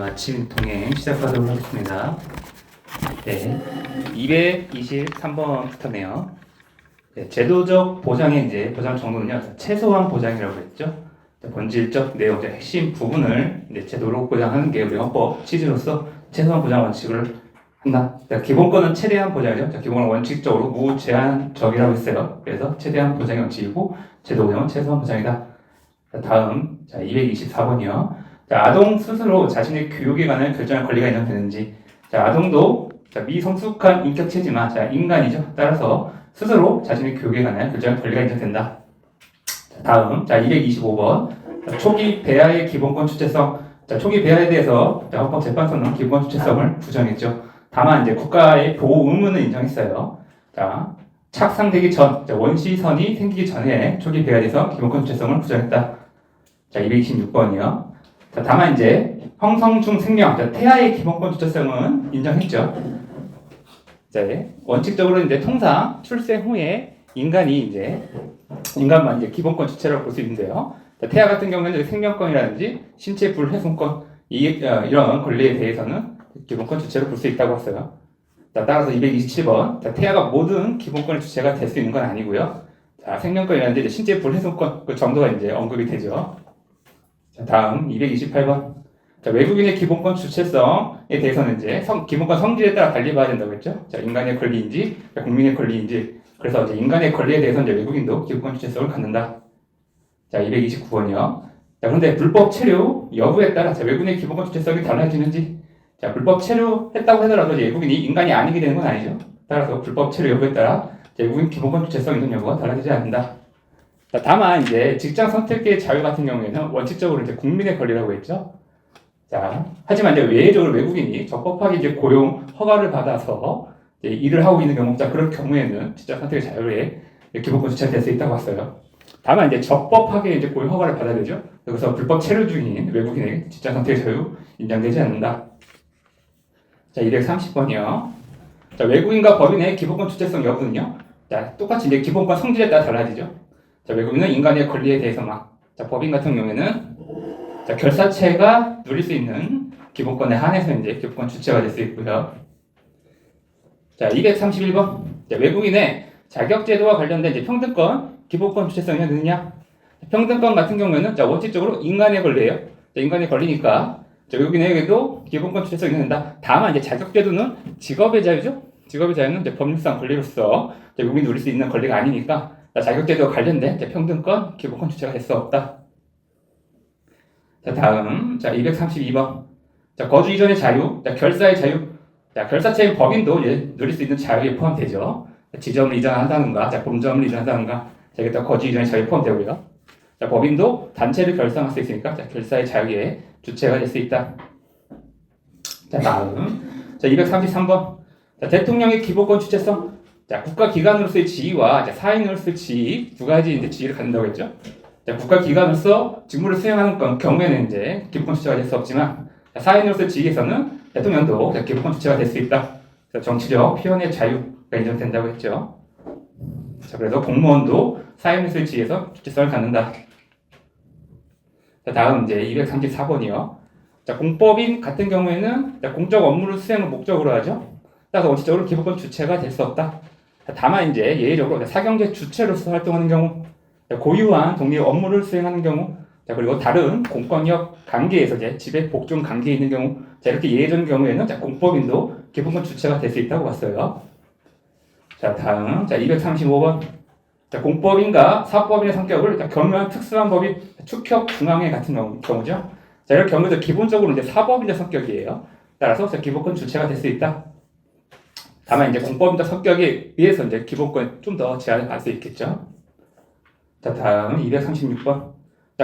아침 동행 시작하도록 하겠습니다. 네, 223번부터네요. 네, 제도적 보장의 이제 보장 정도는요, 최소한 보장이라고 했죠. 본질적 내용, 핵심 부분을 이제 제도로 보장하는 게 우리 헌법 취지로서 최소한 보장 원칙을 한다. 기본권은 최대한 보장이죠. 기본은 원칙적으로 무제한적이라고 했어요. 그래서 최대한 보장의 원칙이고 제도 보장은 최소한 보장이다. 다음 224번이요. 아동 스스로 자신의 교육에 관한 결정할 권리가 인정되는지. 아동도 미성숙한 인격체지만 인간이죠. 따라서 스스로 자신의 교육에 관한 결정할 권리가 인정된다. 다음 225번. 초기 배아의 기본권 주체성. 초기 배아에 대해서 헌법재판소는 기본권 주체성을 부정했죠. 다만 이제 국가의 보호 의무는 인정했어요. 착상되기 전, 원시선이 생기기 전에 초기 배아에 대해서 기본권 주체성을 부정했다. 226번이요. 다만 이제 형성 중 생명, 태아의 기본권 주체성은 인정했죠. 원칙적으로 이제 통상 출생 후에 인간만 이제 기본권 주체라고 볼 수 있는데요. 태아 같은 경우에는 생명권이라든지 신체 불훼손권 이런 권리에 대해서는 기본권 주체로 볼 수 있다고 했어요. 따라서 227번, 태아가 모든 기본권의 주체가 될 수 있는 건 아니고요. 생명권이라든지 신체 불훼손권 그 정도가 이제 언급이 되죠. 다음 228번. 외국인의 기본권 주체성에 대해서는 이제 기본권 성질에 따라 달리 봐야 된다고 했죠. 인간의 권리인지 국민의 권리인지. 그래서 이제 인간의 권리에 대해서는 이제 외국인도 기본권 주체성을 갖는다. 229번이요. 그런데 불법 체류 여부에 따라 외국인의 기본권 주체성이 달라지는지. 불법 체류했다고 하더라도 외국인이 인간이 아니게 되는 건 아니죠. 따라서 불법 체류 여부에 따라 외국인 기본권 주체성 있는 여부가 달라지지 않는다. 다만 이제 직장 선택의 자유 같은 경우에는 원칙적으로 이제 국민의 권리라고 했죠. 하지만 이제 외적으로 외국인이 적법하게 이제 고용 허가를 받아서 이제 일을 하고 있는 경우, 그런 경우에는 직장 선택의 자유에 기본권 주체가 될 수 있다고 했어요. 다만 이제 적법하게 이제 고용 허가를 받아야 되죠. 그래서 불법 체류 중인 외국인의 직장 선택의 자유 인정되지 않는다. 230번이요. 외국인과 법인의 기본권 주체성 여부는요. 똑같이 이제 기본권 성질에 따라 달라지죠. 외국인은 인간의 권리에 대해서만, 법인 같은 경우에는 결사체가 누릴 수 있는 기본권에 한해서 이제 기본권 주체가 될 수 있고요. 231번. 외국인의 자격제도와 관련된 이제 평등권, 기본권 주체성이 있느냐? 평등권 같은 경우에는 원칙적으로 인간의 권리예요. 인간의 권리니까 외국인에게도 기본권 주체성이 있는다. 다만 이제 자격제도는 직업의 자유죠. 직업의 자유는 이제 법률상 권리로서 외국인이 누릴 수 있는 권리가 아니니까 자격제도와 관련된 평등권, 기본권 주체가 될 수 없다. 다음 232번. 거주 이전의 자유, 결사의 자유. 결사체인 법인도 누릴 수 있는 자유에 포함되죠. 지점을 이전한다든가, 본점을 이전한다든가, 거주 이전의 자유에 포함되고요. 법인도 단체를 결성할 수 있으니까 결사의 자유에 주체가 될 수 있다. 다음 233번. 대통령의 기본권 주체성. 국가기관으로서의 지위와 사인으로서의 지위 두 가지 이제 지위를 갖는다고 했죠. 국가기관으로서 직무를 수행하는 경우에는 이제 기본권 주체가 될 수 없지만 사인으로서의 지위에서는 대통령도 기본권 주체가 될 수 있다. 그래서 정치적 표현의 자유가 인정된다고 했죠. 그래서 공무원도 사인으로서의 지위에서 주체성을 갖는다. 다음 이제 234번이요. 공법인 같은 경우에는 공적 업무를 수행을 목적으로 하죠. 따라서 원칙적으로 기본권 주체가 될 수 없다. 다만 이제 예외적으로 사경제 주체로서 활동하는 경우, 고유한 독립 업무를 수행하는 경우, 그리고 다른 공권력 관계에서 이제 지배 복종 관계에 있는 경우, 이렇게 예외적인 경우에는 공법인도 기본권 주체가 될 수 있다고 봤어요. 다음 235번. 공법인과 사법인의 성격을 경유한 특수한 법이 축협 중앙회 같은 경우죠. 이런 경우도 기본적으로 이제 사법인의 성격이에요. 따라서 기본권 주체가 될 수 있다. 다만 이제 공법인적 성격에 의해서 이제 기본권 좀 더 제한을 받을 수 있겠죠. 다음 236번.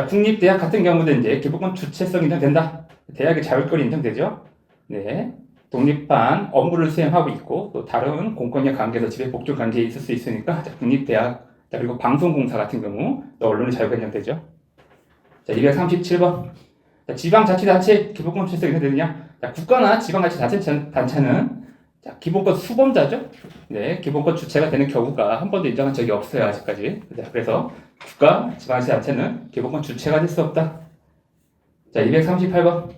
국립대학 같은 경우도 이제 기본권 주체성 인정된다. 대학의 자율권이 인정되죠. 네. 독립한 업무를 수행하고 있고 또 다른 공권력 관계에서 지배 복종 관계에 있을 수 있으니까 국립대학 그리고 방송공사 같은 경우 또 언론의 자유가 인정되죠. 237번. 지방자치단체 기본권 주체성 인정되느냐? 국가나 지방자치단체는 기본권 수범자죠. 네, 기본권 주체가 되는 경우가 한 번도 인정한 적이 없어요 아직까지. 그래서 국가, 지방자치단체는 기본권 주체가 될 수 없다. 238번.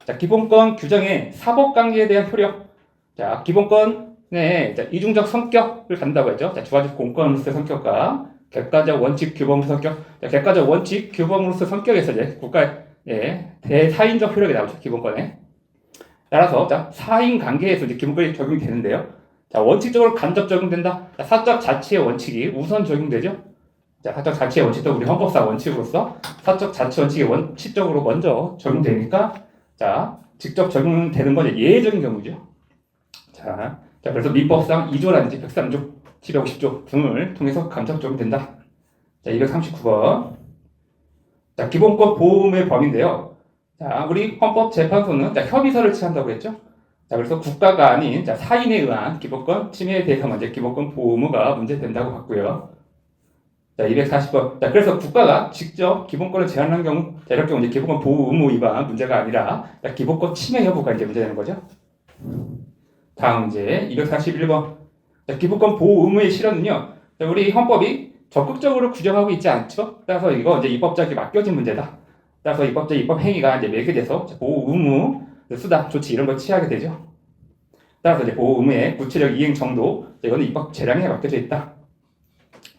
자, 기본권 규정의 사법관계에 대한 효력. 자, 기본권의 이중적 성격을 갖는다고 했죠. 자, 두 가지 공권으로서의 성격과 객관적 원칙 규범 성격. 자, 객관적 원칙 규범으로서 성격에서 이제 국가의 대사인적 효력이 나오죠. 기본권에. 따라서 자, 사인 관계에서 이제 기본권이 적용이 되는데요. 자, 원칙적으로 간접 적용된다. 자, 사적 자치의 원칙이 우선 적용되죠. 자, 사적 자치의 원칙도 우리 헌법상 원칙으로서 사적 자치 원칙이 원칙적으로 먼저 적용되니까 자, 직접 적용되는 건 예외적인 경우죠. 자, 그래서 민법상 2조라든지 103조, 750조 등을 통해서 간접 적용된다. 자, 239번. 자, 기본권 보호의 범위인데요. 자, 우리 헌법재판소는 자, 협의서를 취한다고 했죠. 자, 그래서 국가가 아닌 자, 사인에 의한 기본권 침해에 대해서 먼저 기본권 보호 의무가 문제된다고 봤고요. 자, 240번. 자, 그래서 국가가 직접 기본권을 제한하는 경우, 자, 이럴 경우 이제 기본권 보호 의무 위반 문제가 아니라 자, 기본권 침해 여부가 이제 문제되는 거죠. 다음 이제 241번. 자, 기본권 보호 의무의 실현은요. 자, 우리 헌법이 적극적으로 규정하고 있지 않죠. 따라서 이거 이제 입법자에게 맡겨진 문제다. 따라서 입법자 입법 행위가 이제 매개돼서 보호 의무, 수단, 조치 이런 걸 취하게 되죠. 따라서 이제 보호 의무의 구체적 이행 정도, 이거는 입법 재량에 맡겨져 있다.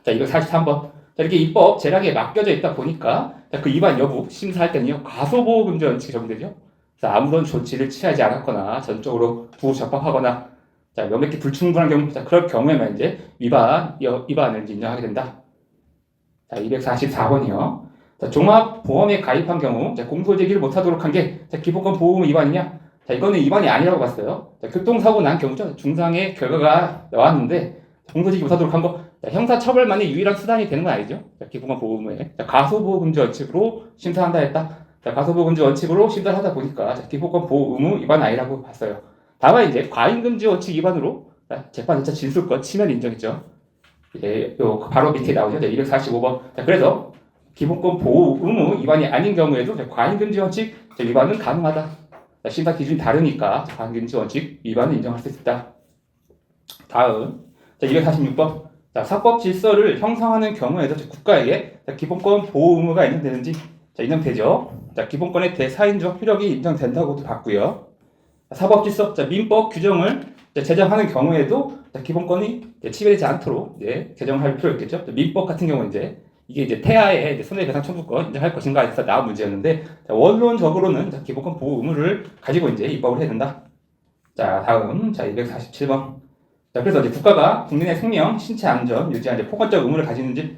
자, 243번. 자, 이렇게 입법 재량에 맡겨져 있다 보니까 자, 그 위반 여부 심사할 때는요 과소보호금지 원칙이 적용되죠. 그래서 아무런 조치를 취하지 않았거나 전적으로 부적합하거나 자, 명백히 불충분한 경우, 자, 그럴 경우에만 이제 위반을 인정하게 된다. 자, 244번이요. 자, 종합보험에 가입한 경우 자, 공소제기를 못하도록 한 게 기본권 보호의무 위반이냐? 자, 이거는 위반이 아니라고 봤어요. 자, 교통사고 난 경우죠. 중상의 결과가 나왔는데 공소제기 못하도록 한 거, 자, 형사처벌만이 유일한 수단이 되는 건 아니죠. 자, 기본권 보호의무에 가소보호금지 원칙으로 심사한다 했다. 자, 가소보호금지 원칙으로 심사를 하다 보니까 자, 기본권 보호의무 위반 아니라고 봤어요. 다만 이제 과잉금지 원칙 위반으로 재판 절차 질술권 침해를 인정했죠. 요 바로 밑에 나오죠. 245번. 자, 그래서 기본권 보호 의무 위반이 아닌 경우에도 과잉금지 원칙 위반은 가능하다. 자, 심사 기준이 다르니까 과잉금지 원칙 위반을 인정할 수 있다. 다음. 자, 246번. 자, 사법 질서를 형성하는 경우에도 국가에게 기본권 보호 의무가 인정되는지 자, 인정되죠. 자, 기본권의 대사인적 효력이 인정된다고도 봤고요. 사법 질서, 자, 민법 규정을 제정하는 경우에도 기본권이 침해되지 않도록 개정할 필요가 있겠죠. 민법 같은 경우는 이게 태아의 손해배상 청구권 인정할 것인가 해서 나온 문제였는데 자, 원론적으로는 기본권 보호 의무를 가지고 입법을 해야 된다. 자, 다음 247번. 자, 그래서 국가가 국민의 생명, 신체 안전 유지하는 포괄적 의무를 가지는지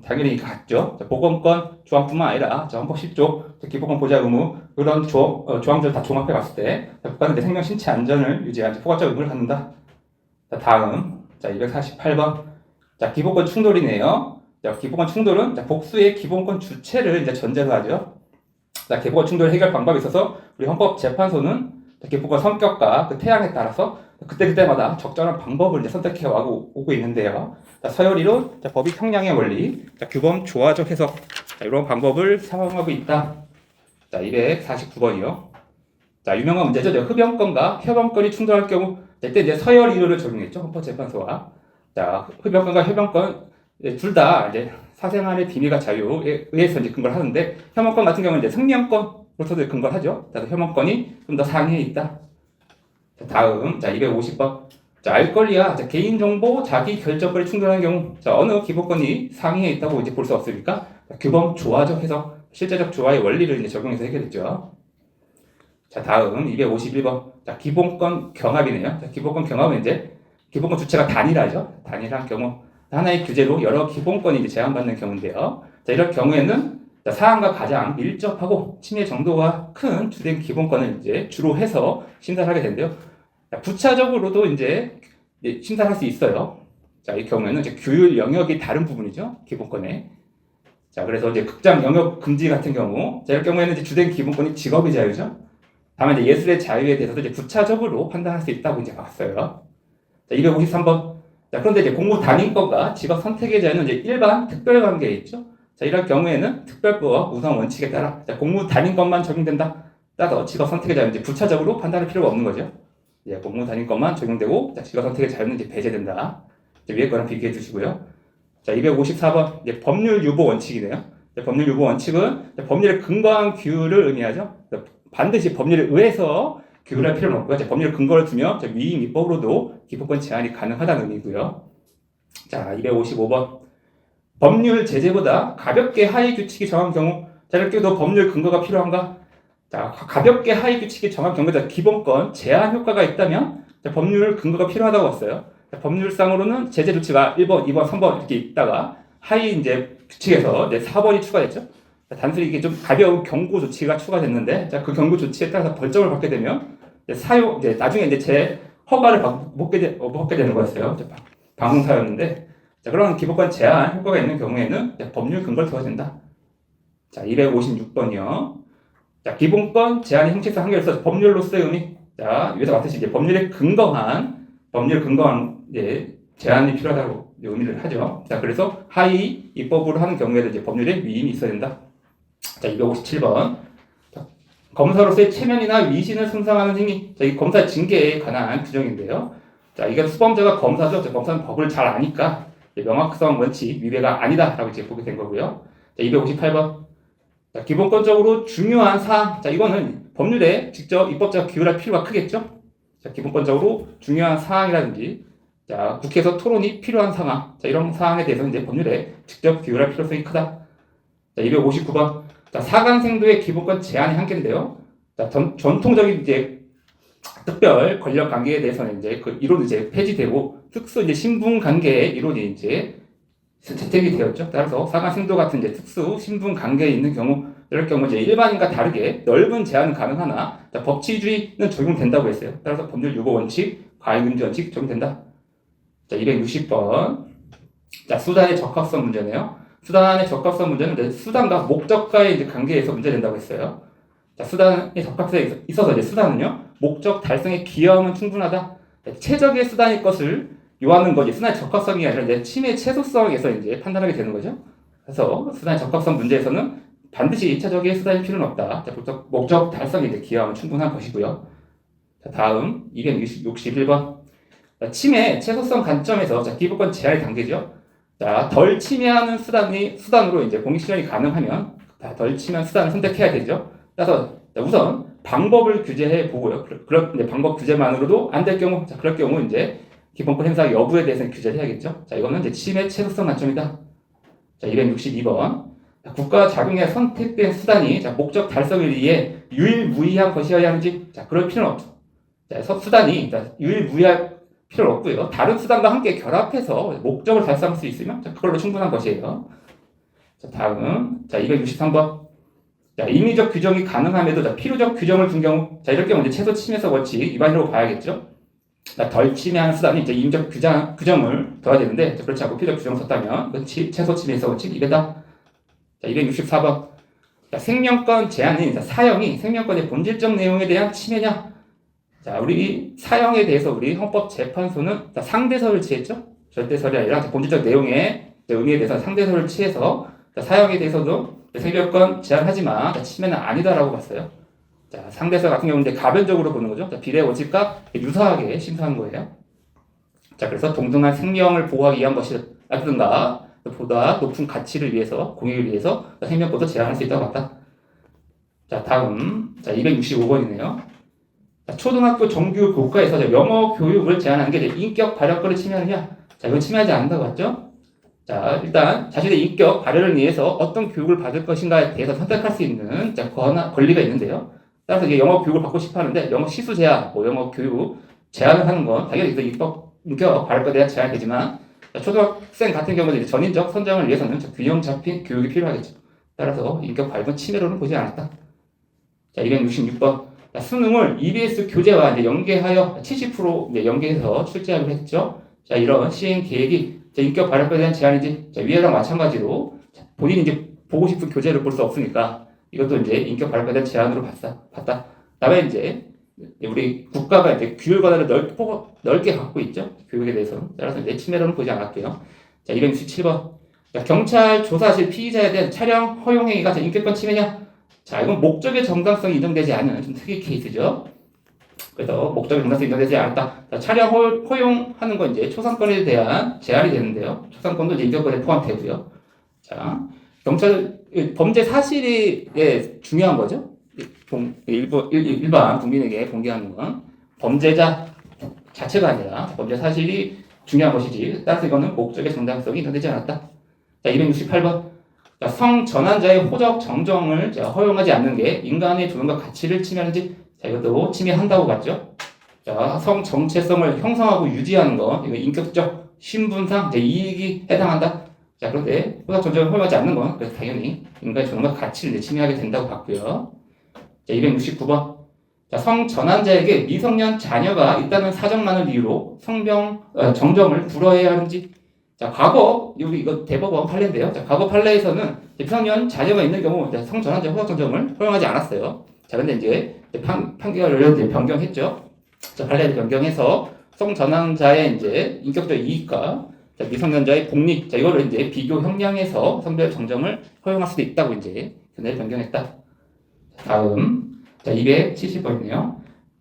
당연히 같죠. 자, 보건권 조항뿐만 아니라 헌법 10조 기본권 보장 의무 그런 조항들을 다 종합해 봤을 때 자, 국가는 생명, 신체 안전을 유지하는 포괄적 의무를 갖는다. 자, 다음 248번. 자, 기본권 충돌이네요. 자, 기본권 충돌은 복수의 기본권 주체를 전제로 하죠. 자, 기본권 충돌 해결 방법에 있어서 우리 헌법재판소는 기본권 성격과 그 태양에 따라서 그때마다 적절한 방법을 선택해 오고 있는데요. 자, 서열이론, 법익 형량의 원리, 규범 조화적 해석 이런 방법을 사용하고 있다. 자, 249번이요. 자, 유명한 문제죠. 흡연권과 협연권이 충돌할 경우 이때 서열이론을 적용했죠. 헌법재판소가. 자, 흡연권과 협연권 둘 다 사생활의 비밀과 자유에 의해서 근거를 하는데 협연권 같은 경우는 생명권으로서도 근거를 하죠. 그래서 협연권이 좀 더 상위에 있다. 자, 다음 250번. 자, 알 권리와 개인정보 자기 결정권이 충돌하는 경우 어느 기본권이 상위에 있다고 볼 수 없습니까? 규범 조화적 해석, 실제적 조화의 원리를 적용해서 해결했죠. 자, 다음 251번. 자, 기본권 경합이네요. 자, 기본권 경합은 기본권 주체가 단일하죠. 단일한 경우 하나의 규제로 여러 기본권이 제한받는 경우인데요. 자, 이럴 경우에는 사안과 가장 밀접하고 침해 정도가 큰 주된 기본권을 주로 해서 심사를 하게 되는데요. 자, 부차적으로도 심사를 할 수 있어요. 자, 이 경우에는 규율 영역이 다른 부분이죠. 기본권에. 자, 그래서 극장 영역 금지 같은 경우, 자, 이럴 경우에는 주된 기본권이 직업의 자유죠. 다만 예술의 자유에 대해서도 부차적으로 판단할 수 있다고 봤어요. 자, 253번. 자, 그런데 공무 단임권과 직업 선택의 자유는 일반 특별 관계에 있죠. 자, 이럴 경우에는 특별법 우선 원칙에 따라 공무 단임권만 적용된다. 따라서 직업 선택의 자유는 부차적으로 판단할 필요가 없는 거죠. 공무 단임권만 적용되고 직업 선택의 자유는 배제된다. 위에 거랑 비교해 주시고요. 자, 254번 법률 유보 원칙이네요. 법률 유보 원칙은 법률에 근거한 규율을 의미하죠. 반드시 법률에 의해서 규율할 필요는 없고요. 법률 근거를 두면 위임 입법으로도 기본권 제한이 가능하다는 의미고요. 자, 255번. 법률 제재보다 가볍게 하위 규칙이 정한 경우, 자, 이렇게도 법률 근거가 필요한가? 자, 가볍게 하위 규칙이 정한 경우에 기본권 제한 효과가 있다면 법률 근거가 필요하다고 봤어요. 법률상으로는 제재 조치가 1번, 2번, 3번 이렇게 있다가 하위 이제 규칙에서 이제 4번이 추가됐죠. 단순히 이게 좀 가벼운 경고 조치가 추가됐는데, 자, 그 경고 조치에 따라서 벌점을 받게 되면 이제 나중에 이제 제 허가를 못 받게 되는 거였어요. 방송사였는데, 자, 그런 기본권 제한 효과가 있는 경우에는 법률 근거를 둬야 된다. 자, 256번이요. 자, 기본권 제한의 형식상 한계로서 법률로서의 의미. 자, 위에서 봤듯이 이제 법률 근거한 이제 제한이 필요하다고 의미를 하죠. 자, 그래서 하위 입법으로 하는 경우에도 이제 법률에 위임이 있어야 된다. 자, 257번. 자, 검사로서의 체면이나 위신을 손상하는 행위. 자, 이 검사 징계에 관한 규정인데요. 자, 이게 수범자가 검사죠. 자, 검사는 법을 잘 아니까 명확성 원칙 위배가 아니다라고 이제 보게 된 거고요. 자, 258번. 자, 기본권적으로 중요한 사항. 자, 이거는 법률에 직접 입법자가 규율할 필요가 크겠죠. 자, 기본권적으로 중요한 사항이라든지, 자, 국회에서 토론이 필요한 상황. 자, 이런 사항에 대해서는 이제 법률에 직접 규율할 필요성이 크다. 자, 259번. 자, 사관생도의 기본권 제한의 한계인데요. 자, 전통적인 이제 특별 권력 관계에 대해서는 이제 그 이론이 이제 폐지되고 특수 이제 신분 관계의 이론이 이제 채택이 되었죠. 따라서 사관생도 같은 이제 특수 신분 관계에 있는 경우, 이럴 경우 이제 일반인과 다르게 넓은 제한은 가능하나 자, 법치주의는 적용된다고 했어요. 따라서 법률 유보 원칙, 과잉금지 원칙 적용된다. 자, 260번. 자, 수단의 적합성 문제네요. 수단의 적합성 문제는 수단과 목적과의 이제 관계에서 문제된다고 했어요. 자, 수단의 적합성에 있어서 이제 수단은요, 목적 달성에 기여하면 충분하다. 최적의 수단일 것을 요하는 거지. 수단의 적합성이 아니라 이제 침해 최소성에서 이제 판단하게 되는 거죠. 그래서 수단의 적합성 문제에서는 반드시 최적의 수단일 필요는 없다. 자, 목적 달성에 이제 기여하면 충분한 것이고요. 자, 다음 261번. 자, 침해 최소성 관점에서 자, 기본권 제한의 단계죠. 자, 덜 침해하는 수단으로 이제 공익 실현이 가능하면 덜 침해하는 수단을 선택해야 되죠. 그래서 우선 방법을 규제해 보고요. 그런 방법 규제만으로도 안 될 경우, 자, 그럴 경우 이제 기본권 행사 여부에 대해서는 규제를 해야겠죠. 자, 이거는 이제 침해 최소성 관점이다. 자, 262번. 자, 국가 작용에 선택된 수단이 자, 목적 달성을 위해 유일무이한 것이어야 하는지, 자, 그럴 필요는 없죠. 자, 수단이 유일무이할 필요는 없고요. 다른 수단과 함께 결합해서 목적을 달성할 수 있으면 자, 그걸로 충분한 것이에요. 자, 다음. 자, 263번. 자, 임의적 규정이 가능함에도 자, 필요적 규정을 둔 경우, 자, 이럴 경우 이제 최소 침해성 원칙 위반이라고 봐야겠죠. 자, 덜 침해하는 수단이 이제 임의적 규정을 둬야 되는데, 자, 그렇지 않고 필요적 규정을 썼다면, 그 최소 침해성 원칙 위배다. 자, 264번. 자, 생명권 제한인 자, 사형이 생명권의 본질적 내용에 대한 침해냐? 자, 우리 사형에 대해서 우리 헌법재판소는 자, 상대설을 취했죠. 절대설이 아니라 본질적 내용의 의미에 대해서 상대설을 취해서 자, 사형에 대해서도 생명권 제한하지만 자, 침해는 아니다라고 봤어요. 자, 상대설 같은 경우는 가변적으로 보는 거죠. 자, 비례 원칙과 유사하게 심사하는 거예요. 자, 그래서 동등한 생명을 보호하기 위한 것이라든가 보다 높은 가치를 위해서, 공익을 위해서 생명권도 제한할 수 있다고 봤다. 자, 다음. 자, 265번이네요. 자, 초등학교 정규 교과에서 영어 교육을 제한하는 게 인격 발현권을 침해하느냐? 자, 이건 침해하지 않는다고 봤죠? 자, 일단 자신의 인격 발현을 위해서 어떤 교육을 받을 것인가에 대해서 선택할 수 있는 자, 권리가 있는데요. 따라서 이게 영어 교육을 받고 싶어 하는데 영어 시수 제한, 영어 교육 제한을 하는 건 당연히 인격 발현권에 대한 제한이 되지만 자, 초등학생 같은 경우는 이제 전인적 선정을 위해서는 균형 잡힌 교육이 필요하겠죠. 따라서 인격 발현 침해로는 보지 않았다. 자, 266번. 자, 수능을 EBS 교재와 이제 연계하여 70% 이제 연계해서 출제하기로 했죠. 자, 이런 시행 계획이 인격 발현권에 대한 제한인지, 자, 위에랑 마찬가지로 본인이 이제 보고 싶은 교재를 볼 수 없으니까 이것도 이제 인격 발현권에 대한 제한으로 봤다. 다음에 이제 우리 국가가 이제 규율 권한을 넓게 갖고 있죠. 교육에 대해서. 따라서 이제 침해로는 보지 않을게요. 자, 267번. 자, 경찰 조사실 피의자에 대한 촬영 허용 행위가 인격권 침해냐? 자, 이건 목적의 정당성이 인정되지 않은 좀 특이 케이스죠. 그래서 목적의 정당성이 인정되지 않았다. 자, 촬영 허용하는 건 이제 초상권에 대한 제한이 되는데요. 초상권도 이제 인격권에 포함되고요. 자, 경찰 범죄 사실이 중요한 거죠. 일반 국민에게 공개하는 건 범죄자 자체가 아니라 범죄 사실이 중요한 것이지. 따라서 이거는 목적의 정당성이 인정되지 않았다. 자, 268번. 자, 성전환자의 호적 정정을 허용하지 않는 게 인간의 존엄과 가치를 침해하는지. 자, 이것도 침해한다고 봤죠. 자, 성 정체성을 형성하고 유지하는 거, 이거 인격적 신분상 이익이 해당한다. 자, 그런데 호적 정정을 허용하지 않는 건 그래서 당연히 인간의 존엄과 가치를 침해하게 된다고 봤고요. 자, 269번. 자, 성전환자에게 미성년 자녀가 있다는 사정만을 이유로 정정을 불허해야 하는지. 자, 과거, 여기 이거 대법원 판례인데요. 자, 과거 판례에서는 미성년 자녀가 있는 경우 성전환자 호적 정정을 허용하지 않았어요. 자, 근데 이제 판결을 이제 변경했죠. 자, 판례를 변경해서 성전환자의 이제 인격적 이익과 자, 미성년자의 복리, 자, 이거를 이제 비교 형량해서 성별 정정을 허용할 수도 있다고 이제 견해를 변경했다. 다음, 자, 270번이네요.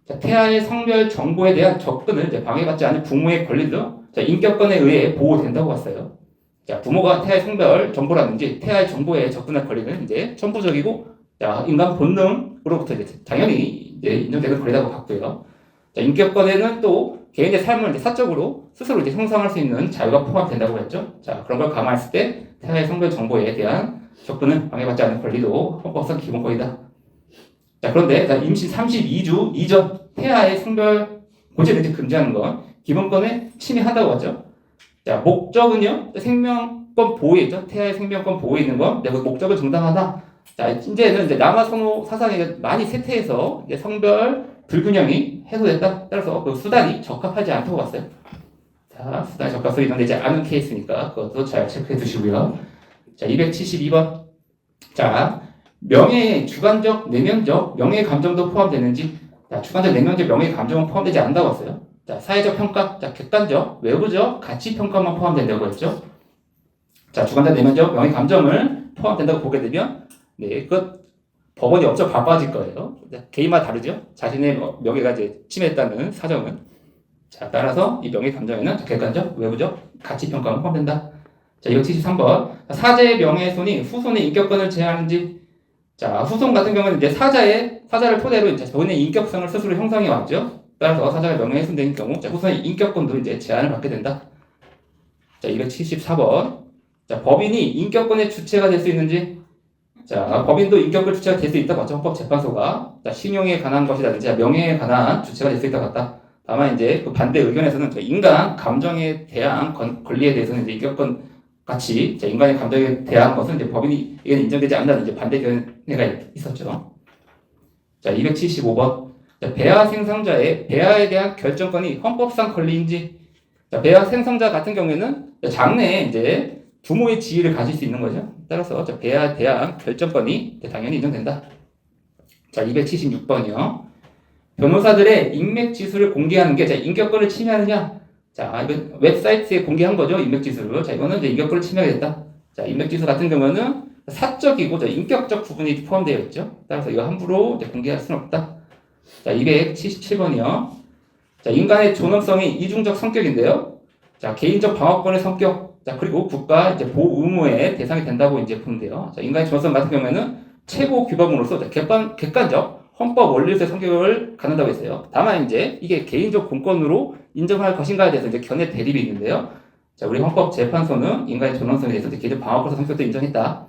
자, 태아의 성별 정보에 대한 접근을 이제 방해받지 않을 부모의 권리도 자, 인격권에 의해 보호된다고 봤어요. 자, 부모가 태아의 성별 정보라든지 태아의 정보에 접근할 권리는 이제 천부적이고, 자, 인간 본능으로부터 이제 당연히 이제 인정되는 권리라고 봤고요. 자, 인격권에는 또 개인의 삶을 이제 사적으로 스스로 이제 형성할 수 있는 자유가 포함된다고 했죠. 자, 그런 걸 감안했을 때 태아의 성별 정보에 대한 접근은 방해받지 않는 권리도 헌법상 기본권이다. 자, 그런데 자, 임신 32주 이전 태아의 성별 고지를 이제 금지하는 건 기본권에 침해한다고 하죠. 자, 목적은요, 생명권 보호에 있죠. 태아의 생명권 보호에 있는 건 그 목적은 정당하다. 자, 이제는 이제 남아 선호 사상이 많이 쇠퇴해서 이제 성별 불균형이 해소됐다. 따라서 그 수단이 적합하지 않다고 봤어요. 자, 수단이 적합해서 인정되지 않은 케이스니까 그것도 잘 체크해 두시고요. 자, 272번. 자, 명예의 주관적, 내면적, 명예 감정도 포함되는지. 자, 주관적, 내면적, 명예 감정은 포함되지 않는다고 했어요. 자, 사회적 평가, 자, 객관적, 외부적, 가치 평가만 포함된다고 했죠. 자, 주관적, 내면적, 명예 감정을 포함된다고 보게 되면, 네, 법원이 엄청 바빠질 거예요. 개인마다 다르죠. 자신의 명예가 이제 침해됐다는 사정은. 자, 따라서 이 명예 감정에는 객관적, 외부적, 가치 평가만 포함된다. 자, 273번. 사자의 명예훼손이 후손의 인격권을 제한하는지. 자, 후손 같은 경우는 이제 사자를 토대로 이제 본인의 인격성을 스스로 형성해 왔죠. 따라서 사자가 명예훼손된 경우, 자, 후손의 인격권도 이제 제한을 받게 된다. 자, 274번. 자, 법인이 인격권의 주체가 될 수 있는지. 자, 법인도 인격권 주체가 될 수 있다고 봤죠. 헌법재판소가. 자, 신용에 관한 것이라든지 명예에 관한 주체가 될 수 있다고 봤다. 다만 이제 그 반대 의견에서는 인간 감정에 대한 권리에 대해서는 이제 인격권 같이 인간의 감정에 대한 것은 이제 법인이 이게 인정되지 않는다는 이제 반대 견해가 있었죠. 자, 275번. 자, 배아 생성자의 배아에 대한 결정권이 헌법상 권리인지. 자, 배아 생성자 같은 경우에는 장래에 이제 부모의 지위를 가질 수 있는 거죠. 따라서 배아에 대한 결정권이 당연히 인정된다. 자, 276번이요. 변호사들의 인맥 지수를 공개하는 게 인격권을 침해하느냐? 자, 이건 웹사이트에 공개한 거죠. 인맥 지수를. 자, 이거는 이제 인격권을 침해하겠다. 자, 인맥 지수 같은 경우는 사적이고 인격적 부분이 포함되어 있죠. 따라서 이거 함부로 공개할 수는 없다. 자, 277번이요. 자, 인간의 존엄성이 이중적 성격인데요. 자, 개인적 방어권의 성격. 자, 그리고 국가 이제 보호 의무의 대상이 된다고 이제 보는데요. 자, 인간의 존엄성 같은 경우에는 최고 규범으로서 객관적 헌법 원리로서의 성격을 갖는다고 했어요. 다만 이제 이게 개인적 공권으로 인정할 것인가에 대해서 이제 견해 대립이 있는데요. 자, 우리 헌법재판소는 인간의 존엄성에 대해서 개인적 방어권의 성격도 인정했다.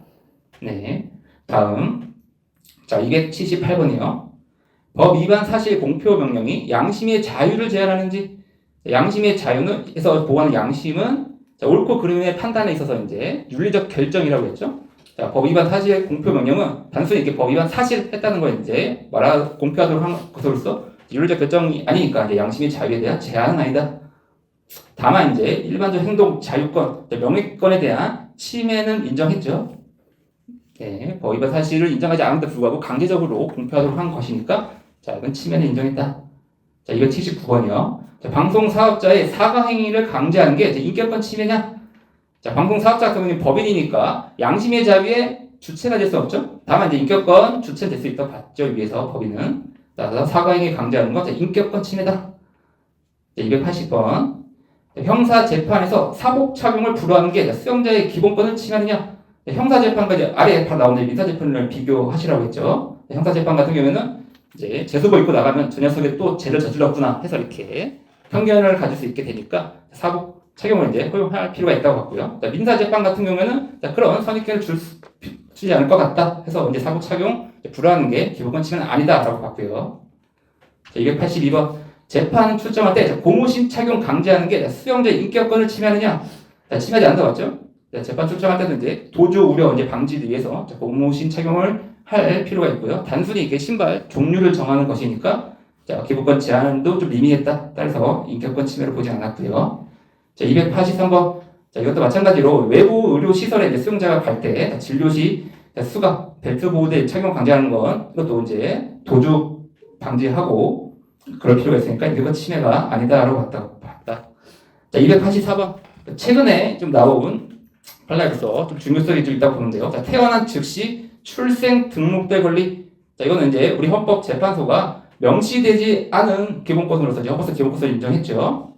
네. 다음. 자, 278번이요. 법 위반 사실 공표 명령이 양심의 자유를 제한하는지. 양심의 자유는, 해서 보호하는 양심은 자, 옳고 그름의 판단에 있어서 이제 윤리적 결정이라고 했죠. 자, 법 위반 사실 공표 명령은 단순히 이렇게 법 위반 사실을 했다는 걸 이제 공표하도록 한 것으로서 윤리적 결정이 아니니까 이제 양심의 자유에 대한 제한은 아니다. 다만 이제 일반적 행동 자유권, 명예권에 대한 침해는 인정했죠. 네, 법 위반 사실을 인정하지 않음에도 불구하고 강제적으로 공표하도록 한 것이니까 자, 이건 침해는 인정했다. 자, 279번이요. 자, 방송 사업자의 사과 행위를 강제하는 게 인격권 침해냐? 자, 방송 사업자 같은 경우는 법인이니까 양심의 자유의 주체가 될 수 없죠. 다만 이제 인격권 주체 될 수 있다고 봤죠. 위에서 법인은. 자, 사과 행위 강제하는 건 인격권 침해다. 자, 280번. 자, 형사 재판에서 사복 착용을 불허하는 게 수용자의 기본권을 침해하느냐? 자, 형사 재판까지 아래에 바로 나오는 민사 재판을 비교하시라고 했죠. 형사재판 같은 경우에는 이제 재수복 입고 나가면 저 녀석이 또 죄를 저질렀구나 해서 이렇게 편견을 가질 수 있게 되니까 사복 착용을 이제 허용할 필요가 있다고 봤고요. 민사재판 같은 경우에는 그런 선입견을 주지 않을 것 같다 해서 이제 사복 착용 불허하는 게 기본권 침해는 아니다라고 봤고요. 282번 재판 출정할 때 고무신 착용 강제하는 게 수용자 인격권을 침해하느냐? 침해하지 않는다고 봤죠? 재판 출정할 때는 이제 도주 우려 이제 방지를 위해서 고무신 착용을 할 필요가 있고요. 단순히 이게 신발 종류를 정하는 것이니까 기본권 제한도 좀 미미했다. 따라서 인격권 침해를 보지 않았고요. 283번 이것도 마찬가지로 외부 의료 시설에 이제 수용자가 갈 때 진료 시 수갑, 벨트 보호대 착용 강제하는 건 이것도 이제 도주 방지하고 그럴 필요가 있으니까 인격권 침해가 아니다라고 봤다. 284번 최근에 좀 나온 판례로서 좀 중요성이 좀 있다고 보는데요. 태어난 즉시 출생 등록될 권리. 이거는 이제 우리 헌법재판소가 명시되지 않은 기본권으로서 이제 헌법상 기본권을 인정했죠.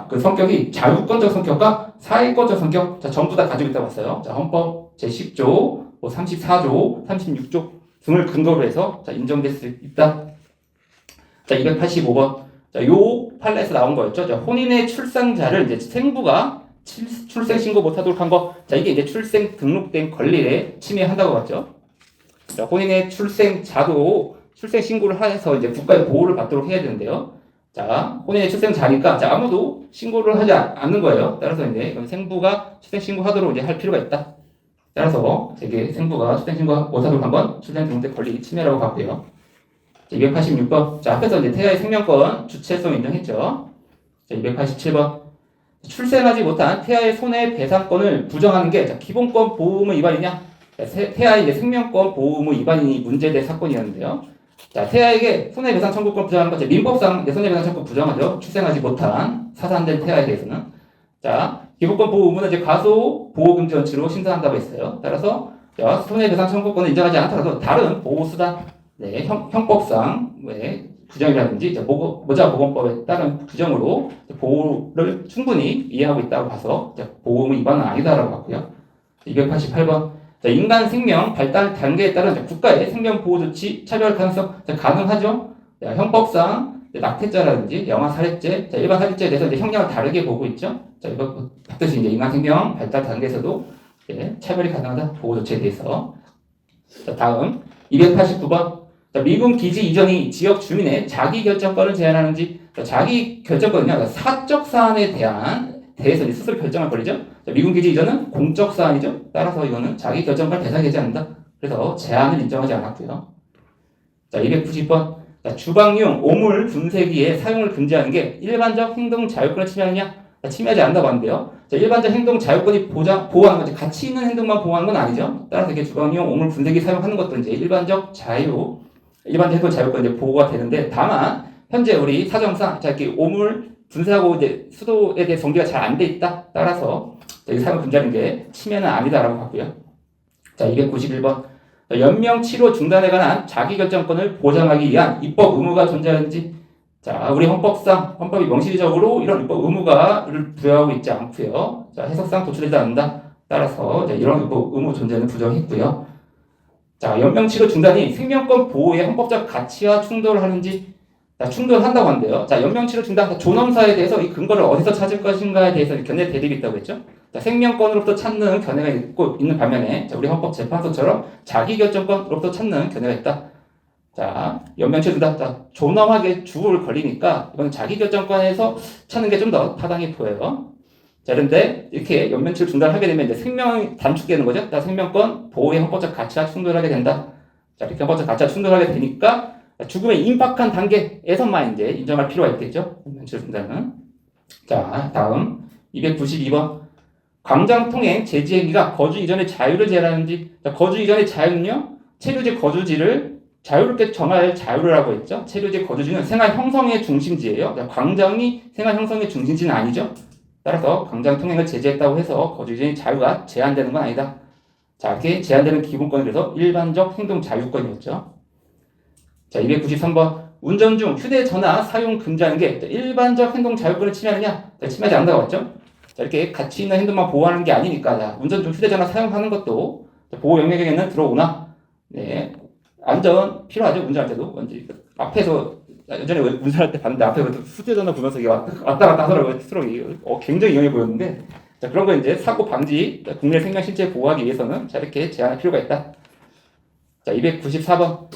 그 성격이 자유권적 성격과 사회권적 성격, 전부 다 가지고 있다고 봤어요. 헌법 제10조, 34조, 36조 등을 근거로 해서 인정될 수 있다. 285번. 요 판례에서 나온 거였죠. 혼인의 출산자를 이제 생부가 출생 신고 못하도록 한 거. 이게 이제 출생 등록된 권리에 침해한다고 봤죠. 혼인의 출생자도 출생 신고를 해서 이제 국가의 보호를 받도록 해야 되는데요. 혼인의 출생자니까 아무도 신고를 하지 않는 거예요. 따라서 이제 이건 생부가 출생 신고하도록 이제 할 필요가 있다. 따라서 이게 생부가 출생 신고 못하도록 한 건 출생 등록된 권리 침해라고 봤고요. 286번. 앞에서 이제 태아의 생명권 주체성 인정했죠. 287번. 출생하지 못한 태아의 손해배상권을 부정하는 게 기본권 보호의무 위반이냐? 태아의 이제 생명권 보호의무 위반이 문제될 사건이었는데요. 태아에게 손해배상 청구권 부정하는 것, 민법상 손해배상 청구 부정하죠. 출생하지 못한 사산된 태아에 대해서는. 기본권 보호 의무는 이제 과소 보호금지 원칙으로 심사한다고 했어요. 따라서 손해배상 청구권을 인정하지 않더라도 다른 보호수단, 형법상 규정이라든지 모자보건법에 따른 규정으로 보호를 충분히 이해하고 있다고 봐서 보호의무 위반은 아니다라고 봤고요. 288번. 인간 생명 발달 단계에 따른 국가의 생명 보호 조치 차별 가능성 가능하죠. 형법상 낙태죄라든지 영아 살해죄, 일반 살해죄에 대해서 이제 형량을 다르게 보고 있죠. 이거 봤듯이 이제 인간 생명 발달 단계에서도 차별이 가능하다 보호 조치에 대해서. 다음 289번. 미군 기지 이전이 지역 주민의 자기 결정권을 제한하는지. 자기 결정권은요 사적 사안에 대해서 스스로 결정할 권리죠. 미군 기지 이전은 공적 사안이죠. 따라서 이거는 자기 결정권 대상이 되지 않는다. 그래서 제한을 인정하지 않았고요. 290번. 주방용 오물 분쇄기의 사용을 금지하는 게 일반적 행동 자유권을 침해하느냐? 침해하지 않는다고 하는데요. 일반적 행동 자유권이 보호하는 거지 가치 있는 행동만 보호하는 건 아니죠. 따라서 이게 주방용 오물 분쇄기 사용하는 것도 이제 일반적 행동 자유권 이제 보호가 되는데, 다만 현재 우리 사정상 이렇게 오물 분쇄하고 이제 수도에 대해 정비가 잘 안 돼 있다. 따라서 사용 금지하는 게 침해는 아니다라고 봤고요. 291번. 연명 치료 중단에 관한 자기결정권을 보장하기 위한 입법 의무가 존재하는지. 우리 헌법이 명시적으로 이런 입법 의무가를 부여하고 있지 않고요. 해석상 도출되지 않는다. 따라서 이런 입법 의무 존재는 부정했고요. 연명 치료 중단이 생명권 보호의 헌법적 가치와 충돌하는지. 충돌한다고 하는데요. 연명 치료 중단, 존엄사에 대해서 이 근거를 어디서 찾을 것인가에 대해서 견해 대립이 있다고 했죠. 생명권으로부터 찾는 견해가 있는 반면에 우리 헌법재판소처럼 자기결정권으로부터 찾는 견해가 있다. 연명 치료 중단, 존엄하게 주를 걸리니까 이건 자기결정권에서 찾는 게 좀 더 타당해 보여요. 그런데 이렇게 연명 치료 중단을 하게 되면 이제 생명이 단축되는 거죠. 생명권 보호의 헌법적 가치와 충돌하게 된다. 이렇게 헌법적 가치와 충돌하게 되니까 죽음의 임박한 단계에서만 이제 인정할 필요가 있겠죠. 연명치료 중단은. 다음 292번. 광장통행 제지 행위가 거주 이전의 자유를 제한하는지. 거주 이전의 자유는요, 체류지 거주지를 자유롭게 정할 자유를 하고 있죠. 체류지 거주지는 생활 형성의 중심지예요. 광장이 생활 형성의 중심지는 아니죠. 따라서 광장통행을 제재했다고 해서 거주 이전의 자유가 제한되는 건 아니다. 이렇게 제한되는 기본권에 대해서 일반적 행동 자유권이었죠. 293번. 운전 중 휴대전화 사용 금지하는 게 일반적 행동 자유권을 침해하느냐? 침해하지 않는다고 했죠. 이렇게 가치 있는 행동만 보호하는 게 아니니까 운전 중 휴대전화 사용하는 것도 보호 영역에는 들어오나 안전 필요하죠. 운전할 때도. 먼저 앞에서 예전에 운전할 때 봤는데 앞에 휴대전화 보면서 이게 왔다 갔다 하더라고요. 트럭이. 굉장히 위험해 보였는데 자, 그런 거 이제 사고 방지, 국민의 생명 신체 보호하기 위해서는 자, 이렇게 제한할 필요가 있다. 자, 294번.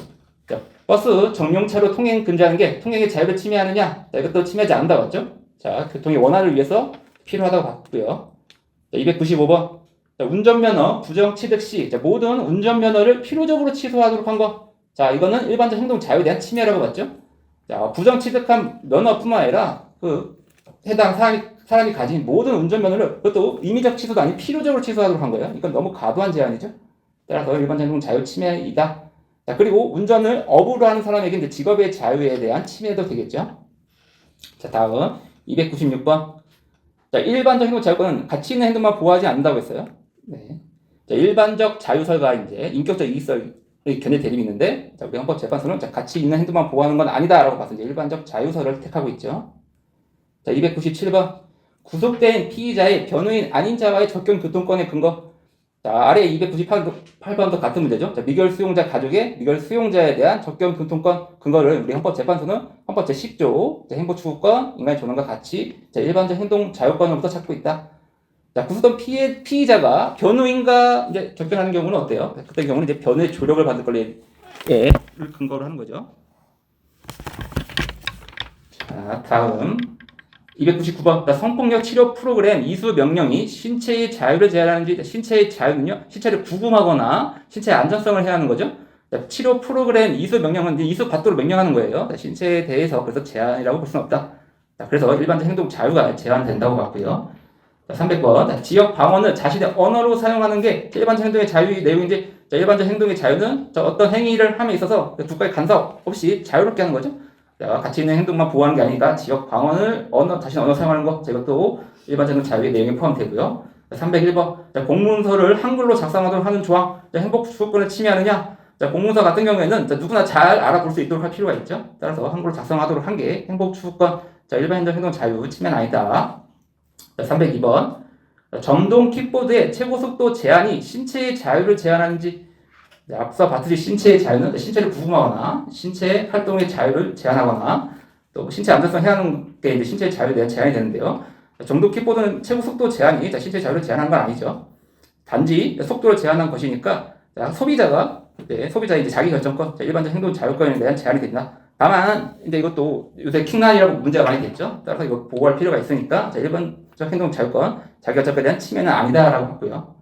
자, 버스 정용차로 통행 금지하는 게 통행의 자유를 침해하느냐? 자, 이것도 침해하지 않는다 맞죠? 자, 교통의 원활을 위해서 필요하다고 봤고요. 자, 295번. 자, 운전면허 부정 취득 시 자, 모든 운전면허를 필요적으로 취소하도록 한 거. 자, 이거는 일반적 행동 자유에 대한 침해라고 봤죠? 자, 부정 취득한 면허뿐만 아니라 해당 사람이 가진 모든 운전면허를 그것도 임의적 취소도 아닌 필요적으로 취소하도록 한 거예요. 이건 너무 과도한 제한이죠. 따라서 일반적 행동 자유 침해이다. 자, 그리고 운전을 업으로 하는 사람에게 이제 직업의 자유에 대한 침해도 되겠죠. 자, 다음 296번. 자, 일반적 행동 자유권은 가치 있는 행동만 보호하지 않는다고 했어요. 네. 자, 일반적 자유설과 이제 인격적 이익설의 견해 대립이 있는데, 자, 우리 헌법재판소는 자, 가치 있는 행동만 보호하는 건 아니다라고 봐서 이제 일반적 자유설을 택하고 있죠. 자, 297번. 구속된 피의자의 변호인 아닌 자와의 적격 교통권의 근거. 자, 아래 298번도 같은 문제죠. 자, 미결 수용자 가족의 미결 수용자에 대한 적격 교통권 근거를 우리 헌법재판소는 헌법 제10조 행복추구권, 인간의 존엄과 가치, 자, 일반적 행동 자유권으로부터 찾고 있다. 자, 구속된 피의자가 변호인과 이제 접견하는 경우는 어때요? 그때 경우는 이제 변호의 조력을 받을 권리를 근거로 하는 거죠. 자, 다음 299번. 성폭력 치료 프로그램 이수 명령이 신체의 자유를 제한하는지, 신체의 자유는요, 신체를 구금하거나 신체의 안전성을 해하는 거죠. 치료 프로그램 이수 명령은 이수 받도록 명령하는 거예요. 신체에 대해서 그래서 제한이라고 볼 수는 없다. 그래서 일반적 행동 자유가 제한된다고 봤고요. 300번. 지역 방언을 자신의 언어로 사용하는 게 일반적 행동의 자유의 내용인지, 일반적 행동의 자유는 어떤 행위를 함에 있어서 국가의 간섭 없이 자유롭게 하는 거죠. 가치 있는 행동만 보호하는 게 아니라 지역 방언을 자신의 언어 사용하는 것, 이것도 일반적인 자유의 내용에 포함되고요. 301번. 공문서를 한글로 작성하도록 하는 조항, 행복추구권을 침해하느냐? 공문서 같은 경우에는 누구나 잘 알아볼 수 있도록 할 필요가 있죠. 따라서 한글로 작성하도록 한 게 행복추구권, 일반적 행동 자유 침해는 아니다. 302번. 전동 킥보드의 최고 속도 제한이 신체의 자유를 제한하는지. 앞서 봤듯이 신체의 자유는 신체를 구금하거나 신체 활동의 자유를 제한하거나 또 신체 안전성 해하는 게 이제 신체의 자유에 대한 제한이 되는데요. 정도 킥보드는 최고 속도 제한이 신체 자유를 제한하는 건 아니죠. 단지 속도를 제한한 것이니까 소비자의 이제 자기 결정권, 일반적 행동 자유권에 대한 제한이 된다. 다만 이제 이것도 요새 킹란이라고 문제가 많이 됐죠. 따라서 이거 보호할 필요가 있으니까 일반적 행동 자유권, 자기 결정권에 대한 침해는 아니다라고 봤고요.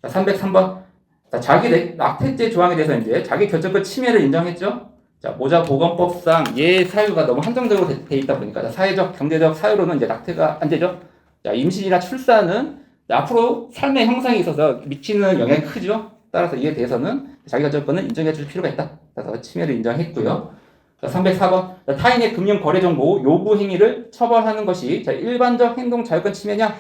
303번. 자, 자기 낙태죄 조항에 대해서 이제 자기 결정권 침해를 인정했죠. 자, 모자보건법상 사유가 너무 한정적으로 돼 있다 보니까 사회적, 경제적 사유로는 이제 낙태가 안 되죠. 자, 임신이나 출산은 앞으로 삶의 형상에 있어서 미치는 영향이 크죠. 따라서 이에 대해서는 자기 결정권은 인정해 줄 필요가 있다. 그래서 침해를 인정했고요. 자, 304번. 자, 타인의 금융 거래 정보 요구 행위를 처벌하는 것이 일반적 행동 자유권 침해냐?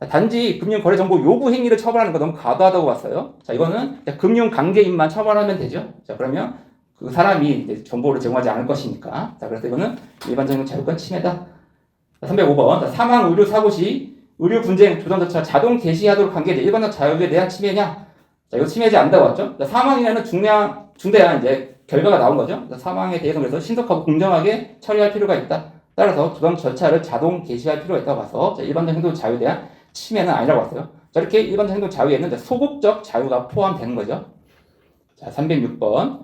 단지 금융 거래 정보 요구 행위를 처벌하는 거 너무 과도하다고 봤어요. 자, 이거는 금융 강제인만 처벌하면 되죠. 자, 그러면 그 사람이 이제 정보를 제공하지 않을 것이니까. 자, 그래서 이거는 일반적인 자유권 침해다. 305번. 사망 의료 사고 시 의료 분쟁 조정 절차 자동 개시하도록 한 게 일반적 자유에 대한 침해냐? 자, 이거 침해하지 않는다고 봤죠. 자, 사망이라는 중대한 이제 결과가 나온 거죠. 자, 사망에 대해서 그래서 신속하고 공정하게 처리할 필요가 있다. 따라서 조정 절차를 자동 개시할 필요가 있다고 봐서 일반적 행동 자유에 대한 침해는 아니라고 봤어요. 자, 이렇게 일반적 행동 자유에는 소극적 자유가 포함되는 거죠. 자, 306번.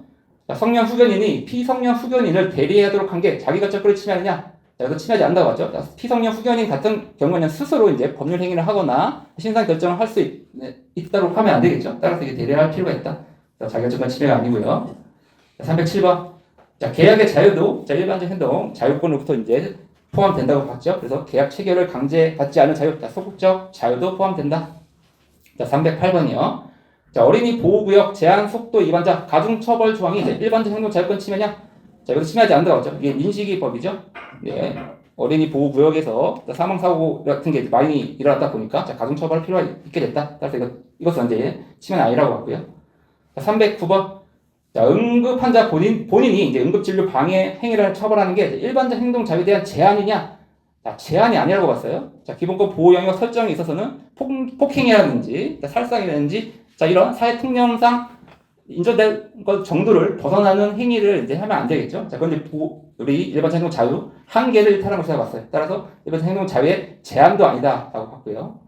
자, 성년 후견인이 피성년 후견인을 대리하도록 한 게 자기 결정권을 침해하느냐? 자, 이거 침해하지 않는다고 봤죠. 자, 피성년 후견인 같은 경우에는 스스로 이제 법률 행위를 하거나 신상 결정을 할 수 있도록 하면 안 되겠죠. 따라서 이게 대리할 필요가 있다. 자, 자기 결정권 침해가 아니고요. 자, 307번. 자, 계약의 자유도 일반적 행동 자유권으로부터 이제 포함된다고 봤죠. 그래서 계약 체결을 강제받지 않은 자유, 소극적 자유도 포함된다. 자, 308번이요. 자, 어린이 보호구역 제한 속도 위반자 가중처벌 조항이 일반적 행동 자유권 침해냐? 자, 이것도 침해하지 않는다고 했죠. 이게 민식이법이죠. 네. 어린이 보호구역에서 사망사고 같은 게 많이 일어났다 보니까 가중처벌 필요가 있게 됐다. 따라서 이것은 이제 침해는 아니라고 봤고요. 자, 309번. 자, 응급 환자 본인이 이제 응급진료 방해 행위를 처벌하는 게 일반적 행동 자유에 대한 제한이냐? 자, 제한이 아니라고 봤어요. 자, 기본권 보호 영역 설정에 있어서는 폭행이라든지, 살상이라든지, 자, 이런 사회 특령상 인정된 것 정도를 벗어나는 행위를 이제 하면 안 되겠죠. 자, 그런데 우리 일반적 행동 자유 한계를 일탈한 것을 봤어요. 따라서 일반적 행동 자유의 제한도 아니다라고 봤고요.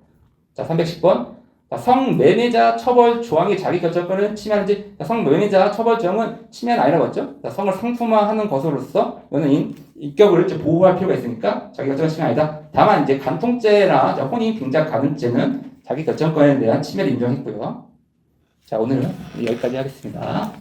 자, 310번. 자, 성매매자 처벌 조항의 자기결정권을 침해하는지, 성매매자 처벌 조항은 침해는 아니라고 했죠. 자, 성을 상품화하는 것으로서 연예인 인격을 이제 보호할 필요가 있으니까 자기결정권 침해 아니다. 다만 이제 간통죄나 혼인 빙자 간음죄는 자기결정권에 대한 침해를 인정했고요. 자, 오늘은 여기까지 하겠습니다.